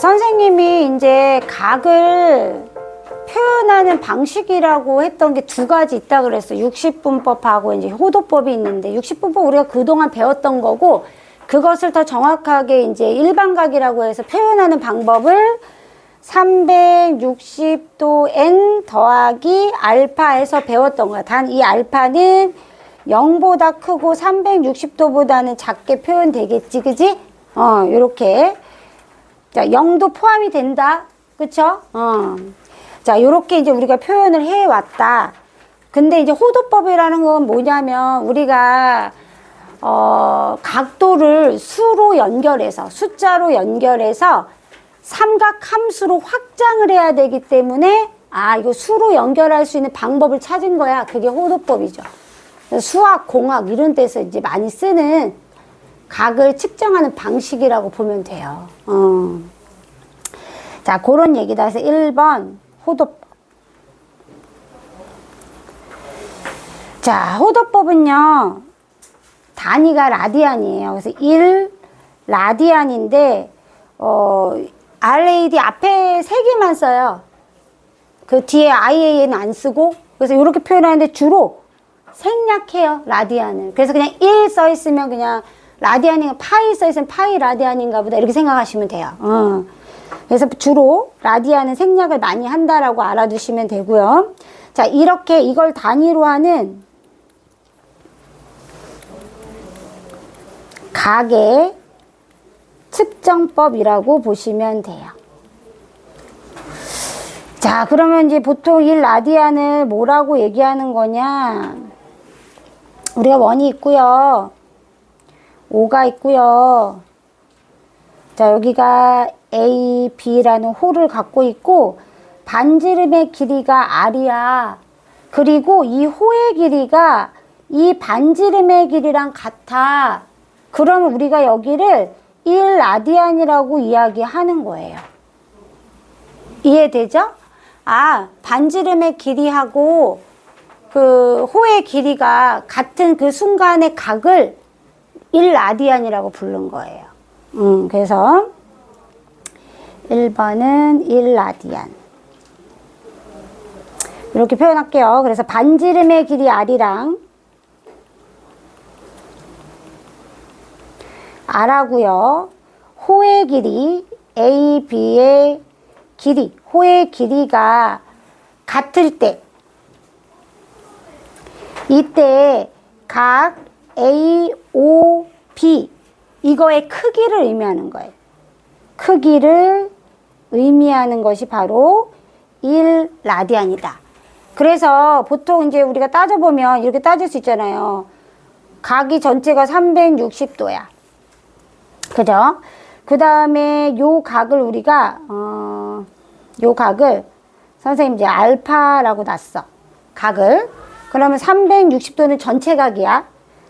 선생님이 이제 각을 표현하는 방식이라고 했던 게 두 가지 있다 그랬어. 60분법하고 이제 호도법이 있는데, 60분법 우리가 그동안 배웠던 거고, 그것을 더 정확하게 이제 일반각이라고 해서 표현하는 방법을 360도 n 더하기 알파에서 배웠던 거야. 단 이 알파는 0보다 크고 360도보다는 작게 표현되겠지, 그지? 요렇게. 자, 0도 포함이 된다. 그쵸? 자, 요렇게 이제 우리가 표현을 해왔다. 근데 이제 호도법이라는 건 뭐냐면, 우리가, 각도를 수로 연결해서, 숫자로 연결해서 삼각 함수로 확장을 해야 되기 때문에, 이거 수로 연결할 수 있는 방법을 찾은 거야. 그게 호도법이죠. 수학, 공학 이런 데서 이제 많이 쓰는 각을 측정하는 방식이라고 보면 돼요. 자, 그런 얘기다. 그래서 1번 호도법. 자, 호도법은요, 단위가 라디안이에요. 그래서 1 라디안인데, RAD 앞에 3개만 써요. 그 뒤에 IA는 안 쓰고, 그래서 이렇게 표현하는데 주로 생략해요, 라디안을. 그래서 그냥 1 써있으면 그냥 라디안인가, 파이 써있으면 파이 라디안인가 보다, 이렇게 생각하시면 돼요. 그래서 주로 라디안은 생략을 많이 한다라고 알아두시면 되고요. 자, 이렇게 이걸 단위로 하는 각의 측정법이라고 보시면 돼요. 자, 그러면 이제 보통 1 라디안을 뭐라고 얘기하는 거냐? 우리가 원이 있고요. 5가 있고요. 자, 여기가 A, B라는 호를 갖고 있고, 반지름의 길이가 R이야. 그리고 이 호의 길이가 이 반지름의 길이랑 같아. 그러면 우리가 여기를 1 라디안이라고 이야기하는 거예요. 이해되죠? 반지름의 길이하고 그 호의 길이가 같은 그 순간의 각을 1 라디안이라고 부른 거예요. 그래서 1번은 1 라디안. 이렇게 표현할게요. 그래서 반지름의 길이 R이랑 R하고요. 호의 길이 A, B의 길이, 호의 길이가 같을 때, 이때 각 A, O, B 이거의 크기를 의미하는 거예요. 크기를 의미하는 것이 바로 1 라디안이다. 그래서 보통 이제 우리가 따져보면 이렇게 따질 수 있잖아요. 각이 전체가 360도야. 그죠? 그 다음에 요 각을 우리가, 요 각을 선생님 이제 알파라고 놨어. 각을. 그러면 360도는 전체 각이야.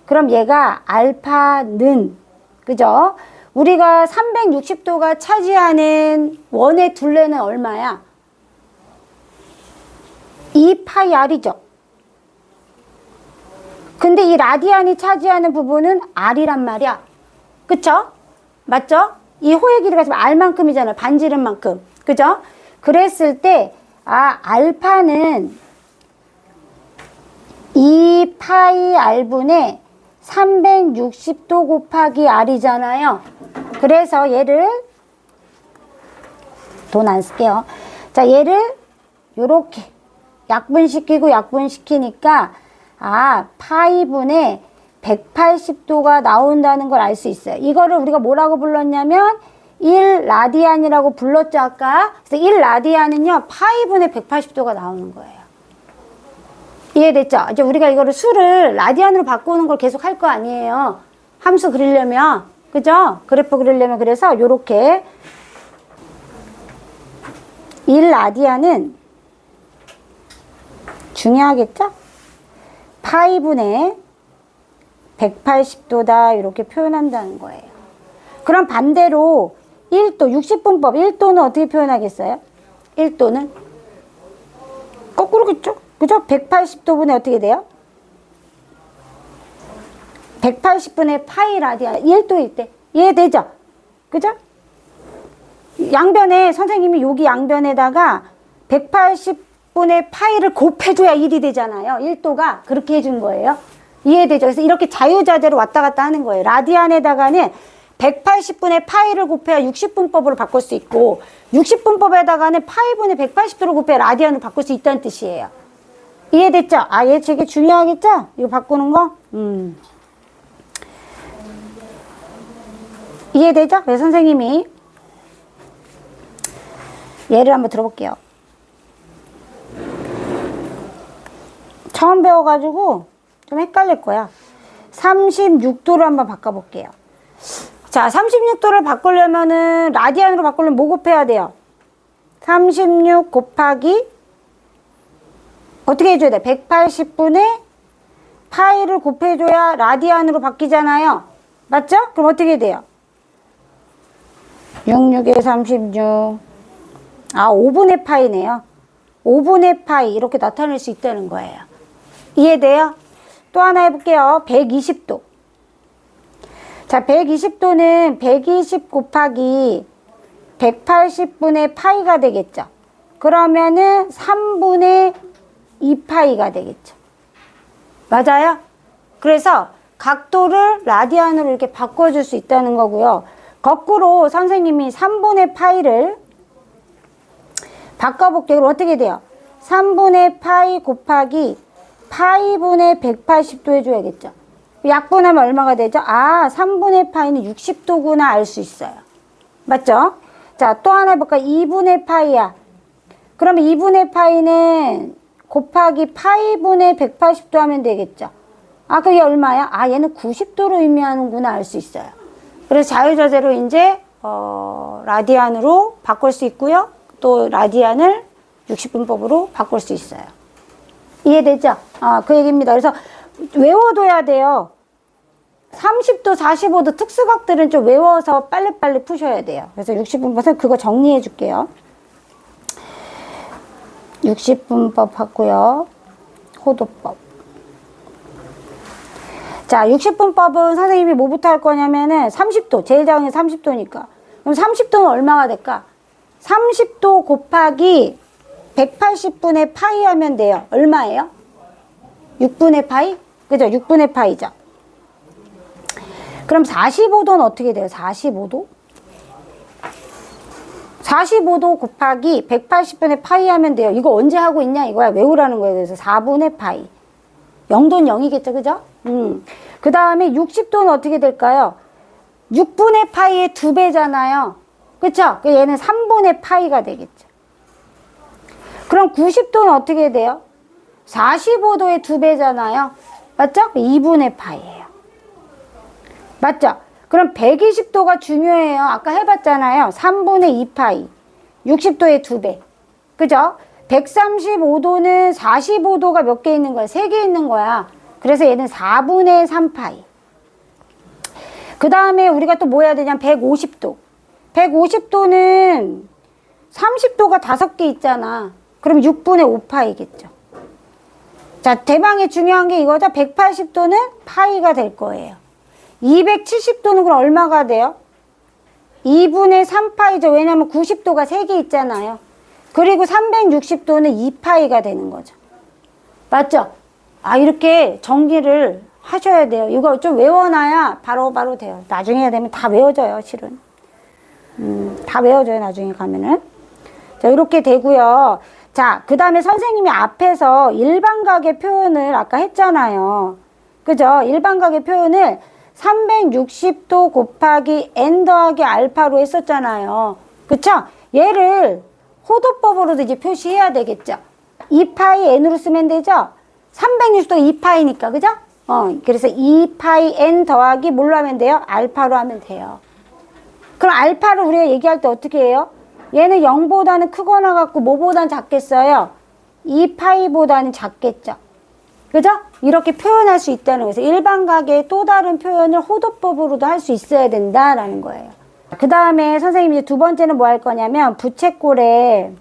그럼 얘가 알파는, 그죠? 우리가 360도가 차지하는 원의 둘레는 얼마야? 2파이 R이죠. 근데 이 라디안이 차지하는 부분은 R이란 말이야. 그쵸? 맞죠? 이 호의 길이가 지금 R만큼이잖아요. 반지름만큼. 그죠? 그랬을 때, 알파는 2파이 R분의 360도 곱하기 R이잖아요. 그래서 얘를, 돈 안 쓸게요. 자, 얘를 요렇게 약분시키고 약분시키니까, 파이분의 180도가 나온다는 걸 알 수 있어요. 이거를 우리가 뭐라고 불렀냐면 1 라디안이라고 불렀죠, 아까. 그래서 1 라디안은요, 파이분의 180도가 나오는 거예요. 이해됐죠? 이제 우리가 이거를 수를 라디안으로 바꾸는 걸 계속 할 거 아니에요. 함수 그리려면. 그죠? 그래프 그리려면. 그래서 요렇게 1 라디안은 중요하겠죠? 파이분의 180도다 이렇게 표현한다는 거예요. 그럼 반대로 1도, 60분법 1도는 어떻게 표현하겠어요? 1도는 거꾸로겠죠? 그죠? 180도분의 어떻게 돼요? 180분의 파이 라디안 1도일 때 이해되죠? 그죠? 양변에 선생님이 여기 양변에다가 180분의 파이를 곱해줘야 1이 되잖아요. 1도가 그렇게 해준 거예요. 이해되죠? 그래서 이렇게 자유자재로 왔다 갔다 하는 거예요. 라디안에다가는 180분의 파이를 곱해야 60분법으로 바꿀 수 있고 60분법에다가는 파이분의 180도를 곱해야 라디안으로 바꿀 수 있다는 뜻이에요. 이해됐죠? 아, 얘 되게 중요하겠죠? 이거 바꾸는 거? 이해되죠? 그래서 선생님이 예를 한번 들어볼게요. 처음 배워가지고 좀 헷갈릴 거야. 36도를 한번 바꿔볼게요. 자, 36도를 바꾸려면은 라디안으로 바꾸려면 뭐 곱해야 돼요? 36 곱하기 어떻게 해줘야 돼? 180분의 파이를 곱해줘야 라디안으로 바뀌잖아요. 맞죠? 그럼 어떻게 돼요? 66에 36. 아, 5분의 파이네요. 5분의 파이 이렇게 나타낼 수 있다는 거예요. 이해돼요? 또 하나 해볼게요. 120도. 자, 120도는 120 곱하기 180분의 파이가 되겠죠. 그러면은 3분의 2파이가 되겠죠. 맞아요? 그래서 각도를 라디안으로 이렇게 바꿔줄 수 있다는 거고요. 거꾸로 선생님이 3분의 파이를 바꿔볼게요. 그럼 어떻게 돼요? 3분의 파이 곱하기 파이분의 180도 해줘야겠죠. 약분하면 얼마가 되죠? 아, 3분의 파이는 60도구나 알 수 있어요. 맞죠? 자, 또 하나 해볼까요? 2분의 파이야. 그러면 2분의 파이는 곱하기 파이분의 180도 하면 되겠죠. 아, 그게 얼마야? 아, 얘는 90도로 의미하는구나 알 수 있어요. 그래서 자유자재로 이제 라디안으로 바꿀 수 있고요. 또 라디안을 60분법으로 바꿀 수 있어요. 이해되죠? 아, 그 얘기입니다. 그래서 외워둬야 돼요. 30도, 45도 특수각들은 좀 외워서 빨리빨리 푸셔야 돼요. 그래서 60분법 그거 정리해 줄게요. 60분법 하고요. 호도법. 자, 60분법은 선생님이 뭐부터 할 거냐면은 30도, 제일 작은 게 30도니까. 그럼 30도는 얼마가 될까? 30도 곱하기 180분의 파이 하면 돼요. 얼마예요? 6분의 파이? 그죠? 6분의 파이죠. 그럼 45도는 어떻게 돼요? 45도? 45도 곱하기 180분의 파이 하면 돼요. 이거 언제 하고 있냐 이거야. 외우라는 거예요. 그래서 4분의 파이. 0도는 0이겠죠. 그죠? 그 다음에 60도는 어떻게 될까요? 6분의 파이의 2배잖아요. 그쵸? 얘는 3분의 파이가 되겠죠. 그럼 90도는 어떻게 돼요? 45도의 2배잖아요. 맞죠? 2분의 파이예요. 맞죠? 그럼 120도가 중요해요. 아까 해봤잖아요. 3분의 2파이. 60도의 2배. 그죠? 135도는 45도가 몇 개 있는 거야? 3개 있는 거야. 그래서 얘는 4분의 3파이. 그 다음에 우리가 또 뭐 해야 되냐면 150도. 150도는 30도가 5개 있잖아. 그럼 6분의 5파이겠죠. 자, 대망의 중요한 게 이거죠. 180도는 파이가 될 거예요. 270도는 그럼 얼마가 돼요? 2분의 3파이죠. 왜냐면 90도가 3개 있잖아요. 그리고 360도는 2파이가 되는 거죠. 맞죠? 아, 이렇게 정리를 하셔야 돼요. 이거 좀 외워놔야 바로바로 돼요. 나중에 되면 다 외워져요, 실은. 다 외워져요, 나중에 가면은. 자, 이렇게 되고요. 자, 그 다음에 선생님이 앞에서 일반각의 표현을 아까 했잖아요. 그죠? 일반각의 표현을 360도 곱하기 n 더하기 알파로 했었잖아요. 그쵸? 얘를 호도법으로도 이제 표시해야 되겠죠. 2파이 n으로 쓰면 되죠? 360도 2파이니까, 그죠? 그래서 2파이 n 더하기 뭘로 하면 돼요? 알파로 하면 돼요. 그럼 알파를 우리가 얘기할 때 어떻게 해요? 얘는 0보다는 크거나 같고 뭐보다는 작겠어요? 2파이보다는 작겠죠. 그죠? 이렇게 표현할 수 있다는 거예요. 일반각의 또 다른 표현을 호도법으로도 할 수 있어야 된다라는 거예요. 그 다음에 선생님이 이제 두 번째는 뭐 할 거냐면 부채꼴의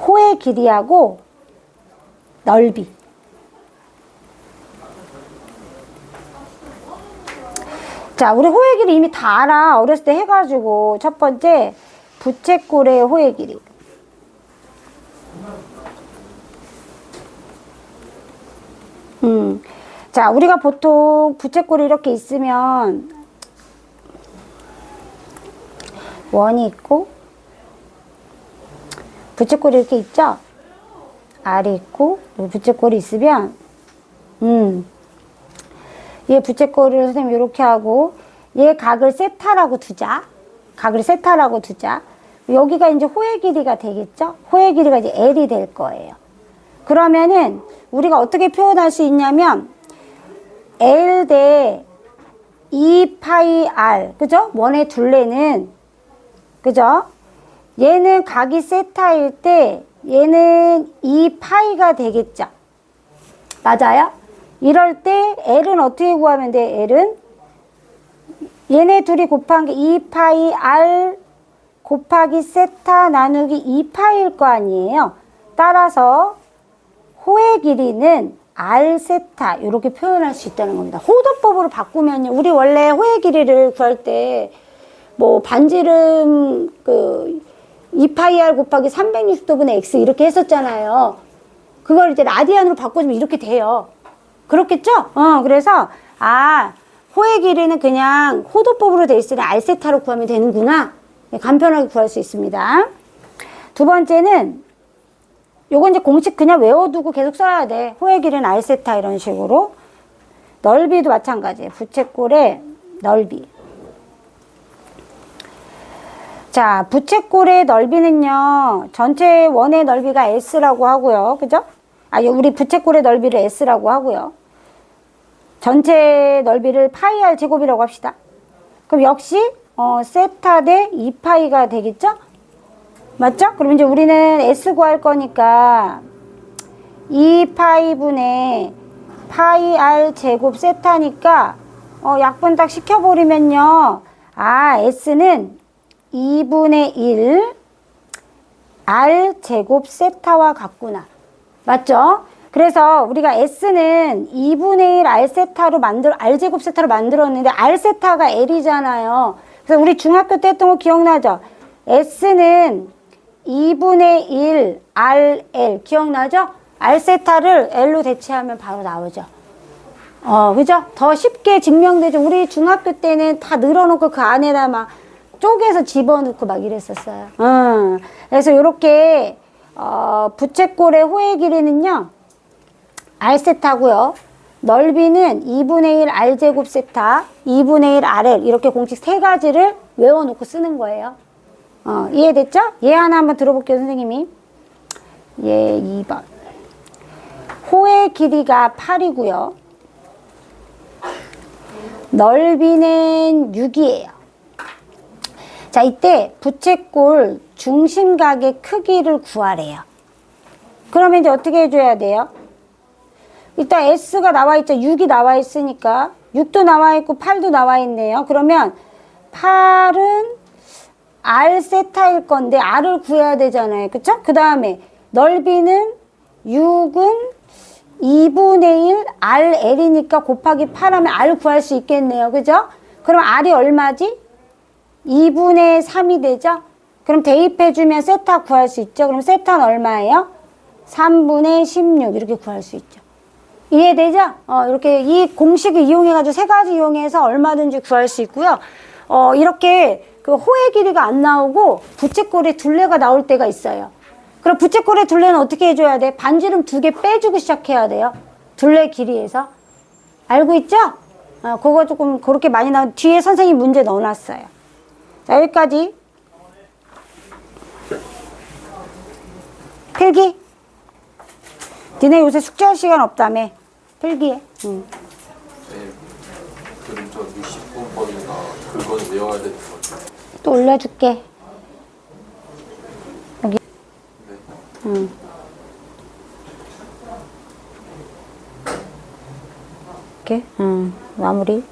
호의 길이하고 넓이. 자, 우리 호의 길이 이미 다 알아. 어렸을 때 해가지고. 첫 번째, 부채꼴의 호의 길이. 자, 우리가 보통 부채꼴이 이렇게 있으면 원이 있고 부채꼴이 이렇게 있죠? R이 있고 부채꼴이 있으면 얘 부채꼴을 선생님 이렇게 하고 얘 각을 세타라고 두자. 각을 세타라고 두자. 여기가 이제 호의 길이가 되겠죠? 호의 길이가 이제 L이 될 거예요. 그러면은 우리가 어떻게 표현할 수 있냐면 L 대 2파이 R, 그죠? 원의 둘레는, 그죠? 얘는 각이 세타일 때 얘는 2파이가 되겠죠? 맞아요? 이럴 때 L은 어떻게 구하면 돼? L은 얘네 둘이 곱한 게 2파이 R 곱하기 세타 나누기 2파이일 거 아니에요? 따라서 호의 길이는 R 세타 이렇게 표현할 수 있다는 겁니다. 호도법으로 바꾸면요. 우리 원래 호의 길이를 구할 때 뭐 반지름 2파이 R 곱하기 360도분의 X 이렇게 했었잖아요. 그걸 이제 라디안으로 바꿔주면 이렇게 돼요. 그렇겠죠? 그래서 호의 길이는 그냥 호도법으로 돼 있으니 R 세타로 구하면 되는구나. 간편하게 구할 수 있습니다. 두 번째는 요건 이제 공식 그냥 외워두고 계속 써야 돼. 호의 길이는 R 세타 이런 식으로. 넓이도 마찬가지예요. 부채꼴의 넓이. 자, 부채꼴의 넓이는요. 전체 원의 넓이가 S라고 하고요. 그죠? 우리 부채꼴의 넓이를 S라고 하고요. 전체 넓이를 파이 R 제곱이라고 합시다. 그럼 역시 세타 대 2파이가 되겠죠? 맞죠? 그럼 이제 우리는 S 구할 거니까 2파이분의 파이 R 제곱 세타니까 약분 딱 시켜버리면요. S는 2분의 1 R 제곱 세타와 같구나. 맞죠? 그래서 우리가 S는 2분의 1 R 세타로 R 제곱 세타로 만들었는데 R 세타가 L이잖아요. 그래서 우리 중학교 때 했던 거 기억나죠? S는 2분의 1 RL 기억나죠? R 세타를 L로 대체하면 바로 나오죠. 그죠? 더 쉽게 증명되죠. 우리 중학교 때는 다 늘어놓고 그 안에다 막 쪼개서 집어넣고 막 이랬었어요. 그래서 이렇게 부채꼴의 호의 길이는요. R 세타고요. 넓이는 2분의 1 R 제곱 세타, 2분의 1 RL 이렇게 공식 세 가지를 외워놓고 쓰는 거예요. 이해됐죠? 얘 하나 한번 들어볼게요, 선생님이. 얘 2번. 호의 길이가 8이고요. 넓이는 6이에요. 자, 이때 부채꼴 중심각의 크기를 구하래요. 그러면 이제 어떻게 해줘야 돼요? 일단 S가 나와 있죠. 6이 나와 있으니까 6도 나와 있고 8도 나와 있네요. 그러면 8은 R 세타일 건데 R을 구해야 되잖아요. 그쵸? 그 다음에 넓이는 6은 2분의 1 RL이니까 곱하기 8 하면 R 구할 수 있겠네요. 그죠? 그럼 R이 얼마지? 2분의 3이 되죠? 그럼 대입해주면 세타 구할 수 있죠? 그럼 세타는 얼마예요? 3분의 16 이렇게 구할 수 있죠. 이해되죠? 이렇게 이 공식을 이용해가지고 세 가지 이용해서 얼마든지 구할 수 있고요. 이렇게 그 호의 길이가 안 나오고 부채꼴의 둘레가 나올 때가 있어요. 그럼 부채꼴의 둘레는 어떻게 해줘야 돼? 반지름 2개 빼주고 시작해야 돼요. 둘레 길이에서. 알고 있죠? 그거 조금 그렇게 많이 나온 뒤에 선생님 문제 넣어놨어요. 자, 여기까지. 필기. 니네 요새 숙제할 시간 없다며. 필기해. 네, 그럼 저 60분법인가 그건 외워야 되는 거죠? 또 올려줄게. 여기. 네. 이렇게. 마무리.